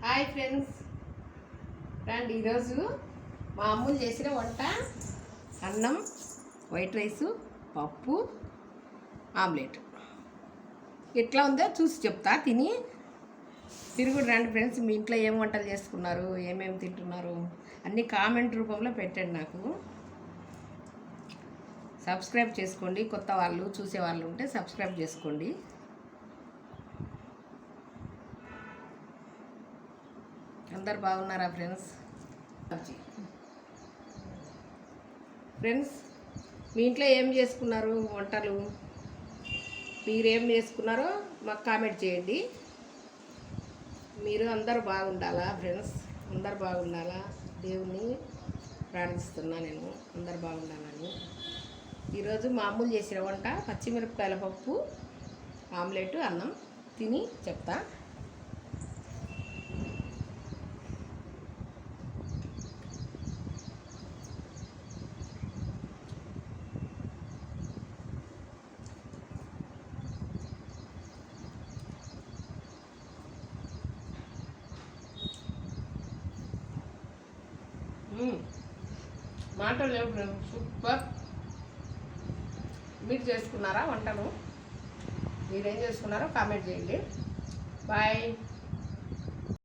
Hi friends, రండి. ఈరోజు మా అమ్ములు చేసిన వంట అన్నం, వైట్ రైసు, పప్పు, ఆమ్లెట్. ఎట్లా ఉందో చూసి చెప్తా. తిని తిరుగుడు రండి ఫ్రెండ్స్. మీ ఇంట్లో ఏం వంటలు చేసుకున్నారు, ఏమేమి తింటున్నారు అన్నీ కామెంట్ రూపంలో పెట్టండి. నాకు సబ్స్క్రైబ్ చేసుకోండి. కొత్త వాళ్ళు చూసేవాళ్ళు ఉంటే సబ్స్క్రైబ్ చేసుకోండి. అందరు బాగున్నారా ఫ్రెండ్స్? ఫ్రెండ్స్, మీ ఇంట్లో ఏం చేసుకున్నారు వంటలు? మీరేం చేసుకున్నారో మాకు కామెంట్ చేయండి. మీరు అందరూ బాగుండాలా ఫ్రెండ్స్, అందరు బాగుండాలా. దేవుణ్ణి ప్రార్థిస్తున్నా నేను, అందరు బాగుండాలని. ఈరోజు మామూలు చేసిన వంట పచ్చిమిరపకాయల పప్పు, ఆమ్లెట్, అన్నం. తిని చెప్తా. మాటలు లేవు. సూపర్. మీరు చేసుకున్నారా వంటలు? మీరేం చేసుకున్నారో కామెంట్ చేయండి. బాయ్.